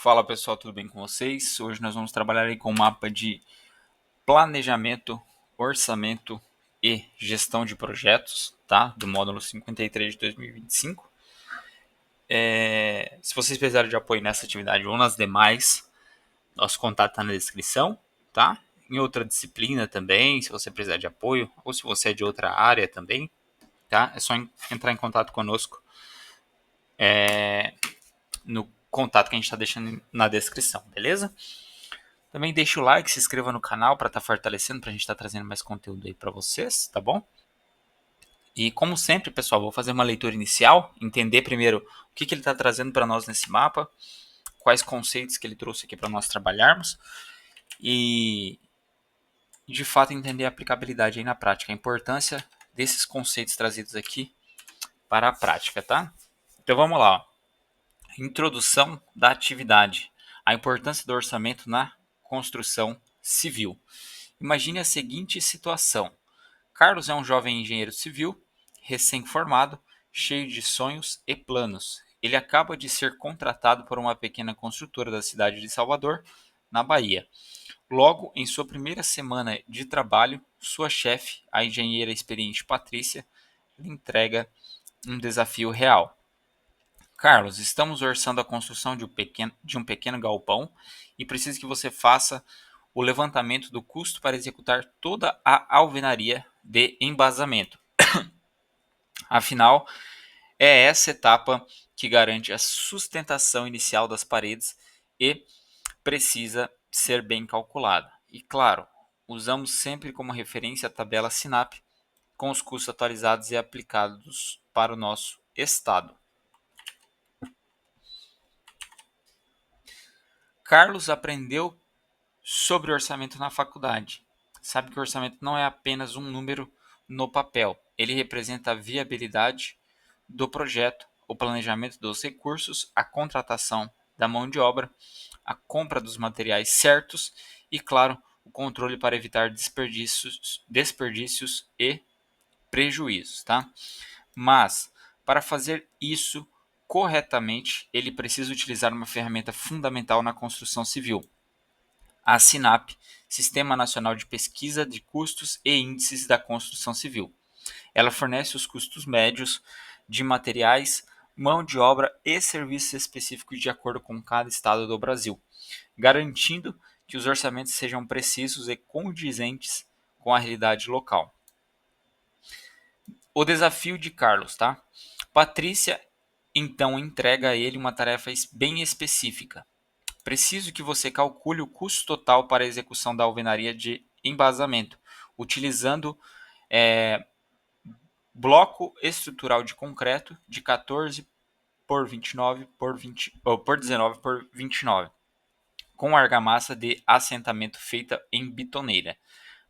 Fala pessoal, tudo bem com vocês? Hoje nós vamos trabalhar aí com o mapa de planejamento, orçamento e gestão de projetos, tá? Do módulo 53 de 2025. Se vocês precisarem de apoio nessa atividade ou nas demais, nosso contato está na descrição, tá? Em outra disciplina também, se você precisar de apoio, ou se você é de outra área também, tá? É só entrar em contato conosco no contato que a gente está deixando na descrição, beleza? Também deixa o like, se inscreva no canal para estar fortalecendo, para a gente estar trazendo mais conteúdo aí para vocês, tá bom? E como sempre, pessoal, vou fazer uma leitura inicial, entender primeiro o que ele está trazendo para nós nesse mapa, quais conceitos que ele trouxe aqui para nós trabalharmos e, de fato, entender a aplicabilidade aí na prática, a importância desses conceitos trazidos aqui para a prática, tá? Então vamos lá, ó. Introdução da atividade, a importância do orçamento na construção civil. Imagine a seguinte situação: Carlos é um jovem engenheiro civil, recém-formado, cheio de sonhos e planos. Ele acaba de ser contratado por uma pequena construtora da cidade de Salvador, na Bahia. Logo, em sua primeira semana de trabalho, sua chefe, a engenheira experiente Patrícia, lhe entrega um desafio real. Carlos, estamos orçando a construção de um pequeno galpão e preciso que você faça o levantamento do custo para executar toda a alvenaria de embasamento. Afinal, é essa etapa que garante a sustentação inicial das paredes e precisa ser bem calculada. E claro, usamos sempre como referência a tabela SINAP com os custos atualizados e aplicados para o nosso estado. Carlos aprendeu sobre orçamento na faculdade. Sabe que o orçamento não é apenas um número no papel. Ele representa a viabilidade do projeto, o planejamento dos recursos, a contratação da mão de obra, a compra dos materiais certos e, claro, o controle para evitar desperdícios e prejuízos, tá? Mas, para fazer isso corretamente, ele precisa utilizar uma ferramenta fundamental na construção civil, a SINAP, Sistema Nacional de Pesquisa de Custos e Índices da Construção Civil. Ela fornece os custos médios de materiais, mão de obra e serviços específicos de acordo com cada estado do Brasil, garantindo que os orçamentos sejam precisos e condizentes com a realidade local. O desafio de Carlos, tá? Patrícia então entrega a ele uma tarefa bem específica. Preciso que você calcule o custo total para a execução da alvenaria de embasamento, utilizando bloco estrutural de concreto de 14 por 29 por 19 por 29, com argamassa de assentamento feita em bitoneira.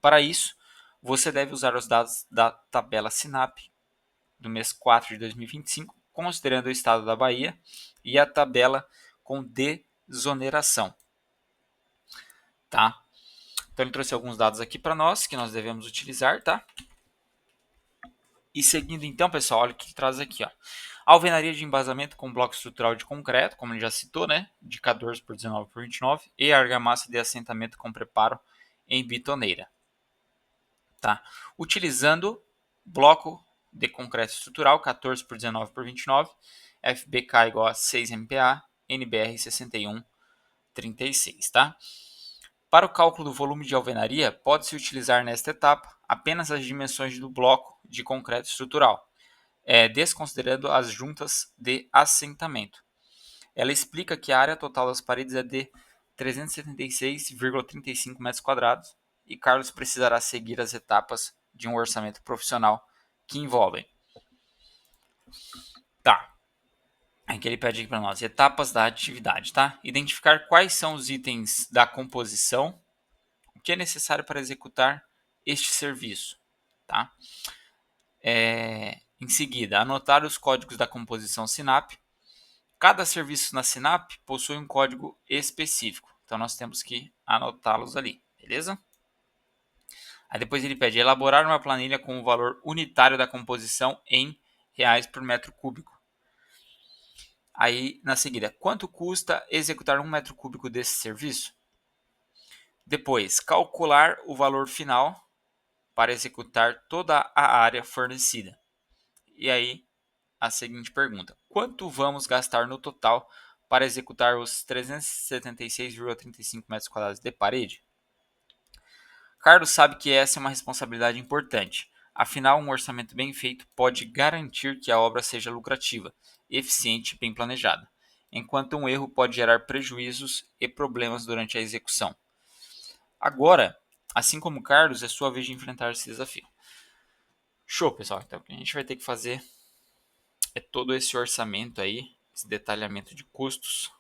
Para isso, você deve usar os dados da tabela SINAP do mês 4 de 2025, considerando o estado da Bahia, e a tabela com desoneração. Tá? Então ele trouxe alguns dados aqui para nós que nós devemos utilizar, tá? E seguindo então, pessoal, olha o que ele traz aqui, ó. Alvenaria de embasamento com bloco estrutural de concreto, como ele já citou, né? De 14 por 19 por 29, e argamassa de assentamento com preparo em bitoneira. Tá? Utilizando bloco de concreto estrutural 14 por 19 por 29, FBK igual a 6 MPa, NBR 6136, tá? Para o cálculo do volume de alvenaria, pode-se utilizar nesta etapa apenas as dimensões do bloco de concreto estrutural, desconsiderando as juntas de assentamento. Ela explica que a área total das paredes é de 376,35 metros quadrados e Carlos precisará seguir as etapas de um orçamento profissional que envolvem. Tá. Aqui ele pede para nós etapas da atividade, tá? Identificar quais são os itens da composição, o que é necessário para executar este serviço, tá? Em seguida, anotar os códigos da composição SINAP. Cada serviço na SINAP possui um código específico, então nós temos que anotá-los ali, beleza? Aí depois ele pede elaborar uma planilha com o valor unitário da composição em reais por metro cúbico. Aí, na seguida, quanto custa executar 1 metro cúbico desse serviço? Depois, calcular o valor final para executar toda a área fornecida. E aí, a seguinte pergunta: quanto vamos gastar no total para executar os 376,35 metros quadrados de parede? Carlos sabe que essa é uma responsabilidade importante. Afinal, um orçamento bem feito pode garantir que a obra seja lucrativa, eficiente e bem planejada, enquanto um erro pode gerar prejuízos e problemas durante a execução. Agora, assim como Carlos, é sua vez de enfrentar esse desafio. Show, pessoal. Então, o que a gente vai ter que fazer é todo esse orçamento aí, esse detalhamento de custos,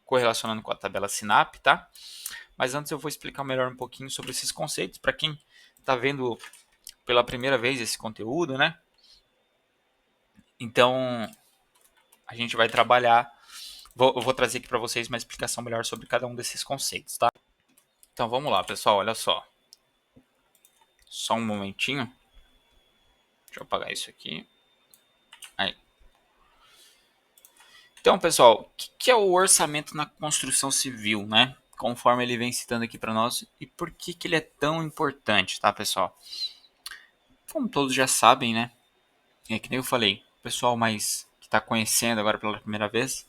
correlacionando com a tabela SINAP, tá? Mas antes eu vou explicar melhor um pouquinho sobre esses conceitos para quem está vendo pela primeira vez esse conteúdo, né? Então, a gente vai trabalhar, eu vou trazer aqui para vocês uma explicação melhor sobre cada um desses conceitos, tá? Então, vamos lá, pessoal, olha só. Só um momentinho. Deixa eu apagar isso aqui. Aí. Então, pessoal, o que é o orçamento na construção civil, né? Conforme ele vem citando aqui para nós e por que ele é tão importante, tá, pessoal? Como todos já sabem, né? É que nem eu falei, o pessoal mais que está conhecendo agora pela primeira vez,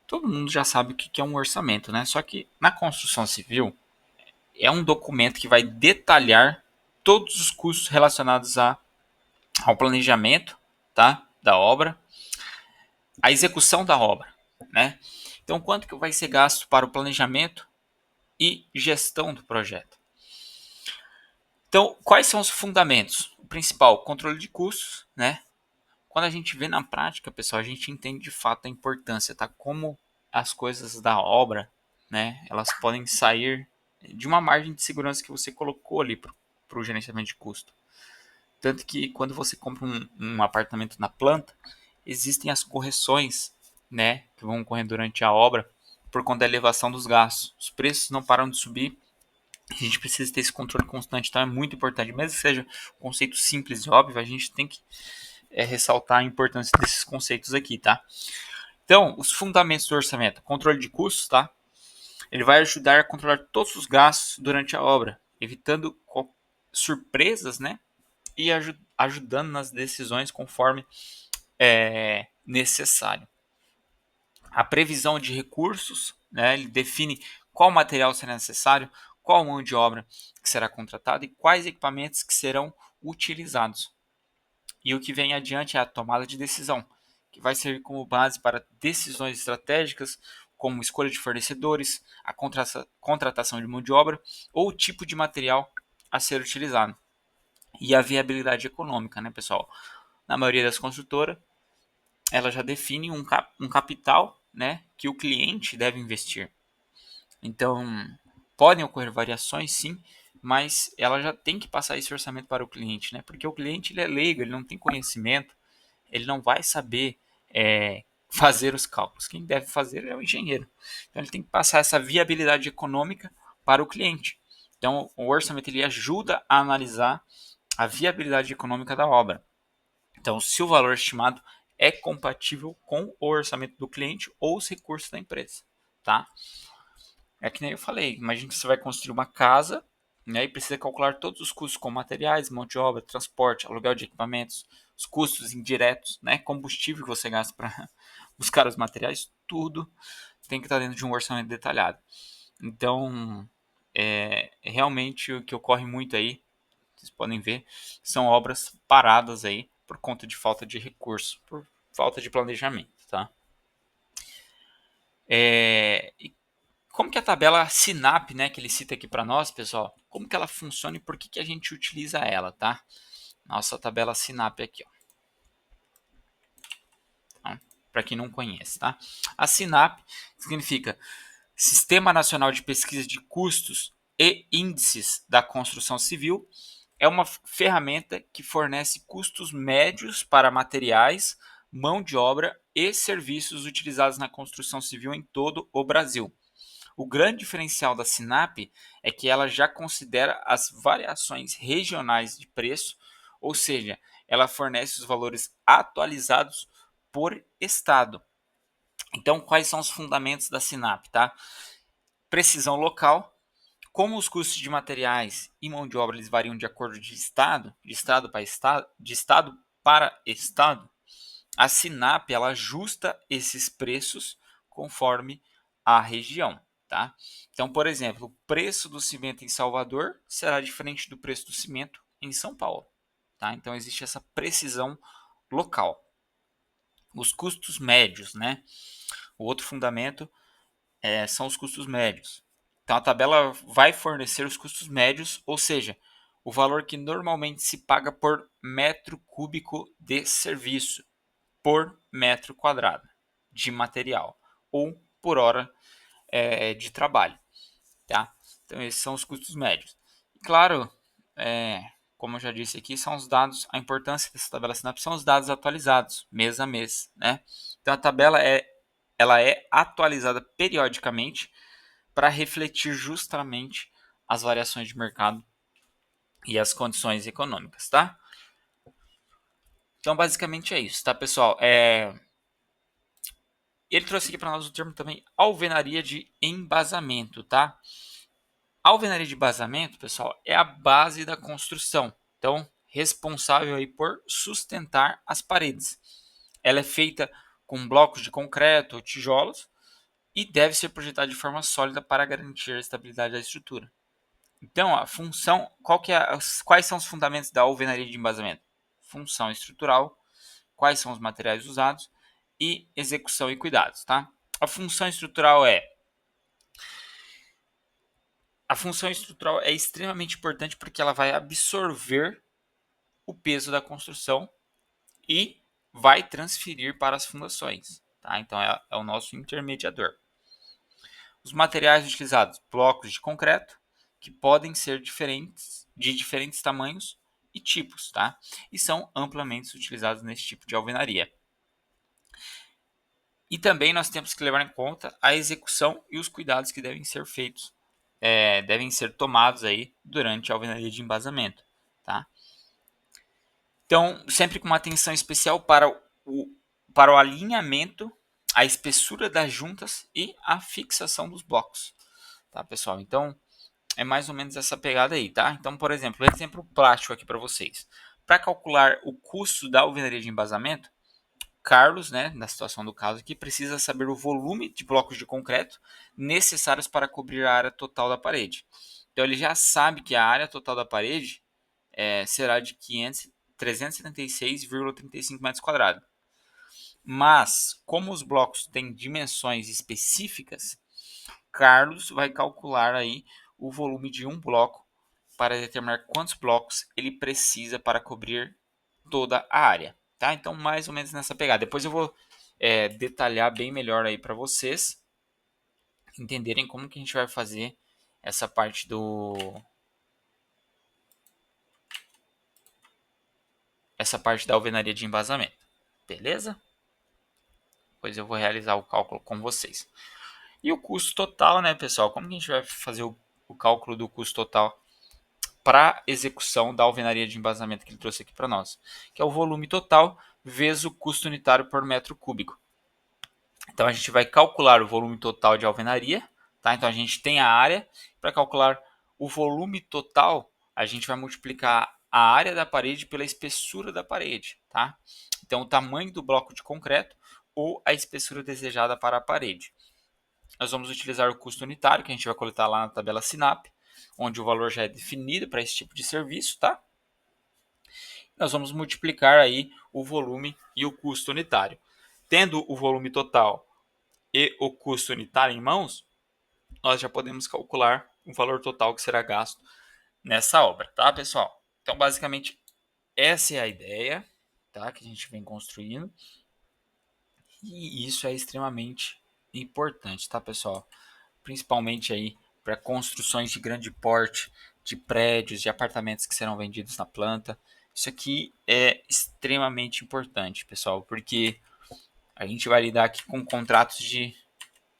todo mundo já sabe o que é um orçamento, né? Só que na construção civil é um documento que vai detalhar todos os custos relacionados ao planejamento, tá? Da obra, a execução da obra, né? Então, quanto que vai ser gasto para o planejamento e gestão do projeto? Então, quais são os fundamentos? O principal, controle de custos, né? Quando a gente vê na prática, pessoal, a gente entende de fato a importância, tá? Como as coisas da obra, né? Elas podem sair de uma margem de segurança que você colocou ali para o gerenciamento de custo. Tanto que quando você compra um apartamento na planta, existem as correções, né, que vão ocorrer durante a obra por conta da elevação dos gastos. Os preços não param de subir. A gente precisa ter esse controle constante, então é muito importante. Mesmo que seja um conceito simples e óbvio, a gente tem que ressaltar a importância desses conceitos aqui, tá? Então, os fundamentos do orçamento. Controle de custos, tá? Ele vai ajudar a controlar todos os gastos durante a obra, evitando surpresas, né? E ajudando nas decisões conforme necessário. A previsão de recursos, né? Ele define qual material será necessário, qual mão de obra que será contratada e quais equipamentos que serão utilizados. E o que vem adiante é a tomada de decisão, que vai servir como base para decisões estratégicas, como escolha de fornecedores, a contratação de mão de obra ou o tipo de material a ser utilizado. E a viabilidade econômica, né, pessoal? Na maioria das construtoras, ela já define um capital, né, que o cliente deve investir. Então, podem ocorrer variações, sim, mas ela já tem que passar esse orçamento para o cliente, né? Porque o cliente ele é leigo, ele não tem conhecimento, ele não vai saber fazer os cálculos. Quem deve fazer é o engenheiro. Então, ele tem que passar essa viabilidade econômica para o cliente. Então, o orçamento ele ajuda a analisar a viabilidade econômica da obra. Então, se o valor estimado é compatível com o orçamento do cliente ou os recursos da empresa, tá? É que nem eu falei, imagine que você vai construir uma casa, né, e precisa calcular todos os custos com materiais, mão de obra, transporte, aluguel de equipamentos, os custos indiretos, né, combustível que você gasta para buscar os materiais, tudo tem que estar dentro de um orçamento detalhado. Então, realmente o que ocorre muito aí, vocês podem ver, são obras paradas aí por conta de falta de recurso, por falta de planejamento, tá? E como que a tabela SINAP, né, que ele cita aqui para nós, pessoal, como que ela funciona e por que a gente utiliza ela, tá? Nossa tabela SINAP aqui, ó. Então, para quem não conhece, tá? A SINAP significa Sistema Nacional de Pesquisa de Custos e Índices da Construção Civil. É uma ferramenta que fornece custos médios para materiais, mão de obra e serviços utilizados na construção civil em todo o Brasil. O grande diferencial da SINAP é que ela já considera as variações regionais de preço, ou seja, ela fornece os valores atualizados por estado. Então, quais são os fundamentos da SINAP, tá? Precisão local. Como os custos de materiais e mão de obra eles variam de acordo de estado para estado, de estado para estado, a SINAP ela ajusta esses preços conforme a região, tá? Então, por exemplo, o preço do cimento em Salvador será diferente do preço do cimento em São Paulo, tá? Então existe essa precisão local. Os custos médios, né? O outro fundamento são os custos médios. Então a tabela vai fornecer os custos médios, ou seja, o valor que normalmente se paga por metro cúbico de serviço, por metro quadrado de material ou por hora de trabalho. Tá? Então esses são os custos médios. E, claro, como eu já disse aqui, são os dados, a importância dessa tabela SINAP são os dados atualizados, mês a mês. Né? Então a tabela ela é atualizada periodicamente para refletir justamente as variações de mercado e as condições econômicas, tá? Então, basicamente é isso, tá, pessoal? Ele trouxe aqui para nós o termo também alvenaria de embasamento, tá? A alvenaria de embasamento, pessoal, é a base da construção. Então, responsável aí por sustentar as paredes. Ela é feita com blocos de concreto ou tijolos e deve ser projetada de forma sólida para garantir a estabilidade da estrutura. Então, a função, quais são os fundamentos da alvenaria de embasamento? Função estrutural, quais são os materiais usados e execução e cuidados, tá? A função estrutural é extremamente importante porque ela vai absorver o peso da construção e vai transferir para as fundações, tá? Então é o nosso intermediador. Os materiais utilizados, blocos de concreto, que podem ser de diferentes tamanhos e tipos, tá? E são amplamente utilizados nesse tipo de alvenaria. E também nós temos que levar em conta a execução e os cuidados que devem ser feitos, devem ser tomados aí durante a alvenaria de embasamento, tá? Então, sempre com uma atenção especial para o alinhamento, a espessura das juntas e a fixação dos blocos, tá, pessoal? Então, é mais ou menos essa pegada aí, tá? Então, por exemplo, um exemplo prático aqui para vocês. Para calcular o custo da alvenaria de embasamento, Carlos, né, na situação do caso aqui, precisa saber o volume de blocos de concreto necessários para cobrir a área total da parede. Então, ele já sabe que a área total da parede será de 376,35 metros quadrados. Mas, como os blocos têm dimensões específicas, Carlos vai calcular aí o volume de um bloco para determinar quantos blocos ele precisa para cobrir toda a área, tá? Então, mais ou menos nessa pegada. Depois eu vou detalhar bem melhor aí para vocês entenderem como que a gente vai fazer essa parte da alvenaria de embasamento, beleza? Depois eu vou realizar o cálculo com vocês. E o custo total, né, pessoal? Como que a gente vai fazer o cálculo do custo total para execução da alvenaria de embasamento que ele trouxe aqui para nós? Que é o volume total vezes o custo unitário por metro cúbico. Então a gente vai calcular o volume total de alvenaria, tá? Então a gente tem a área. Para calcular o volume total, a gente vai multiplicar a área da parede pela espessura da parede, tá? Então o tamanho do bloco de concreto ou a espessura desejada para a parede. Nós vamos utilizar o custo unitário, que a gente vai coletar lá na tabela SINAP, onde o valor já é definido para esse tipo de serviço, tá? Nós vamos multiplicar aí o volume e o custo unitário. Tendo o volume total e o custo unitário em mãos, nós já podemos calcular o valor total que será gasto nessa obra, tá, pessoal? Então, basicamente, essa é a ideia, tá, que a gente vem construindo. E isso é extremamente importante, tá, pessoal? Principalmente aí para construções de grande porte, de prédios, de apartamentos que serão vendidos na planta. Isso aqui é extremamente importante, pessoal, porque a gente vai lidar aqui com contratos de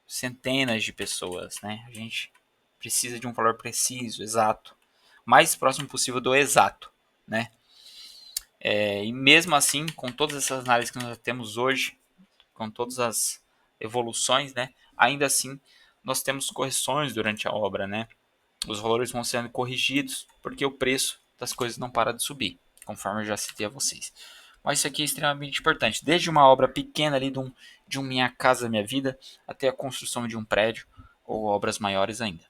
centenas de pessoas, né? A gente precisa de um valor preciso, exato, mais próximo possível do exato, né? E mesmo assim, com todas essas análises que nós temos hoje, com todas as evoluções, né, ainda assim nós temos correções durante a obra, né? Os valores vão sendo corrigidos porque o preço das coisas não para de subir, conforme eu já citei a vocês. Mas isso aqui é extremamente importante, desde uma obra pequena ali de um Minha Casa Minha Vida até a construção de um prédio ou obras maiores ainda.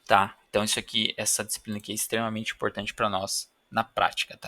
Tá? Então isso aqui, essa disciplina aqui é extremamente importante para nós na prática, tá?